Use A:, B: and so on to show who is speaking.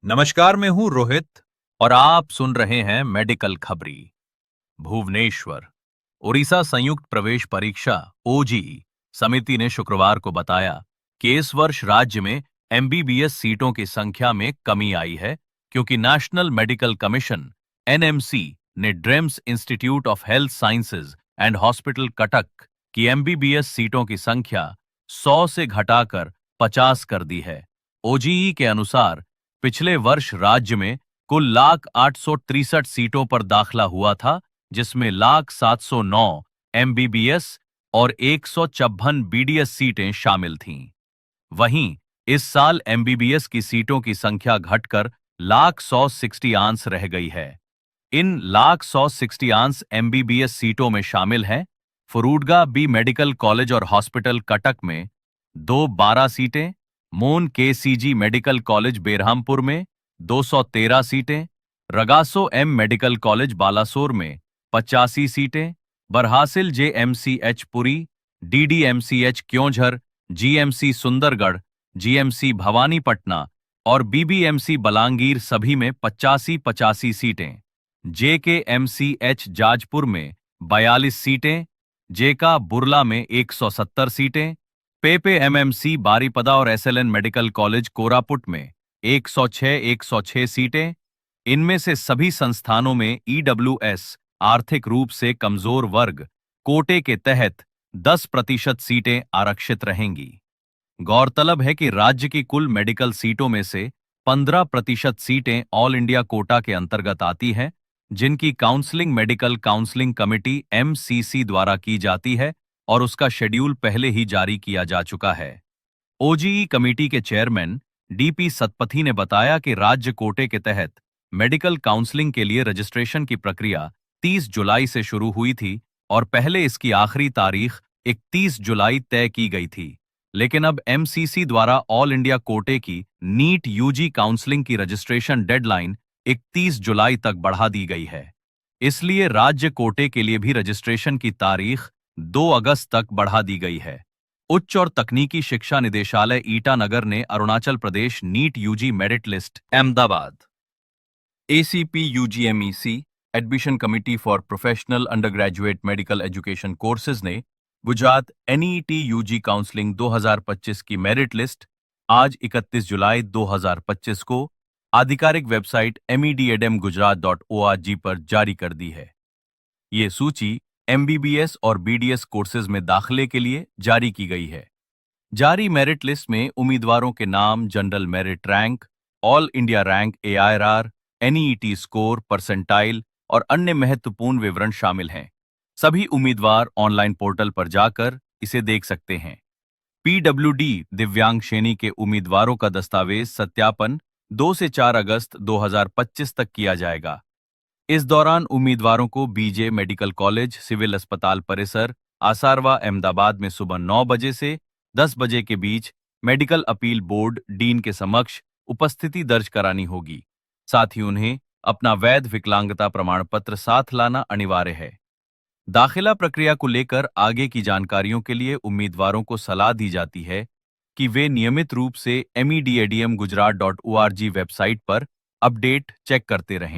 A: नमस्कार, मैं हूं रोहित और आप सुन रहे हैं मेडिकल खबरी। भुवनेश्वर, उड़ीसा संयुक्त प्रवेश परीक्षा ओजेई समिति ने शुक्रवार को बताया कि इस वर्ष राज्य में एमबीबीएस सीटों की संख्या में कमी आई है क्योंकि नेशनल मेडिकल कमीशन एनएमसी ने dreams institute of health sciences and hospital Cuttack की एमबीबीएस सीटों की संख्या 100 से घटाकर 50 कर दी है। ओजेई के अनुसार पिछले वर्ष राज्य में कुल 1,863 सीटों पर दाखिला हुआ था, जिसमें 1,709 एमबीबीएस और 156 बीडीएस सीटें शामिल थीं। वहीं इस साल एमबीबीएस की सीटों की संख्या घटकर 1,160 रह गई है। इन 1,160 एमबीबीएस सीटों में शामिल हैं फरूडगा बी मेडिकल कॉलेज और हॉस्पिटल कटक में 212 सीटें, मोन केसीजी मेडिकल कॉलेज बेरहामपुर में 213 सीटें, रगासो एम मेडिकल कॉलेज बालासोर में 85 सीटें, बरहासिल जेएमसीएच पुरी, डीडीएमसीएच क्योंझर, जीएमसी सुंदरगढ़, जीएमसी भवानीपटना और बीबीएमसी बलांगीर सभी में 85-85 सीटें, जेकेएमसीएच जाजपुर में 42 सीटें, जेका बुर्ला में 170 सीटें, पेपे एमएमसी बारीपदा और एसएलएन मेडिकल कॉलेज कोरापुट में 106 सीटें। इनमें से सभी संस्थानों में ईडब्ल्यूएस आर्थिक रूप से कमजोर वर्ग कोटे के तहत 10% सीटें आरक्षित रहेंगी। गौरतलब है कि राज्य की कुल मेडिकल सीटों में से 15% सीटें ऑल इंडिया कोटा के अंतर्गत आती हैं, जिनकी counselling medical counselling committee MCC द्वारा की जाती है और उसका शेड्यूल पहले ही जारी किया जा चुका है। ओजेई कमेटी के चेयरमैन डीपी सतपथी ने बताया कि राज्य कोटे के तहत मेडिकल काउंसलिंग के लिए रजिस्ट्रेशन की प्रक्रिया 30 जुलाई से शुरू हुई थी और पहले इसकी आखिरी तारीख 31 जुलाई तय की गई थी। लेकिन अब एमसीसी द्वारा ऑल इंडिया कोटे की नीट यूजी काउंसलिंग की रजिस्ट्रेशन डेडलाइन 31 जुलाई तक बढ़ा दी गई है। इसलिए राज्य कोटे के लिए भी रजिस्ट्रेशन की तारीख 2 अगस्त तक बढ़ा दी गई है। उच्च और तकनीकी शिक्षा निदेशालय ईटानगर ने Arunachal Pradesh NEET UG merit list Ahmedabad ACP UGMEC admission committee for professional undergraduate medical education courses ने गुजरात एनईटी यूजी काउंसलिंग 2025 की मेरिट लिस्ट आज 31 जुलाई 2025 को आधिकारिक वेबसाइट medadmgujarat.org पर जारी कर दी है। ये सूची एमबीबीएस और बीडीएस कोर्सेज में दाखिले के लिए जारी की गई है। जारी मेरिट लिस्ट में उम्मीदवारों के नाम, general merit rank, all India rank AIR, NET score, percentile और अन्य महत्वपूर्ण विवरण शामिल हैं। सभी उम्मीदवार ऑनलाइन पोर्टल पर जाकर इसे देख सकते हैं। पीडब्ल्यूडी दिव्यांग श्रेणी के उम्मीदवारों का दस्तावेज सत्यापन 2 से 4 अगस्त 2025 तक किया जाएगा। इस दौरान उम्मीदवारों को बीजे मेडिकल कॉलेज सिविल अस्पताल परिसर आसारवा अहमदाबाद में सुबह 9 बजे से 10 बजे के बीच मेडिकल अपील बोर्ड डीन के समक्ष उपस्थिति दर्ज करानी होगी। साथ ही उन्हें अपना वैध विकलांगता प्रमाण पत्र साथ लाना अनिवार्य है। दाखिला प्रक्रिया को लेकर आगे की जानकारियों के लिए उम्मीदवारों को सलाह दी जाती है कि वे नियमित रूप से medadmgujarat.org वेबसाइट पर अपडेट चेक करते रहें।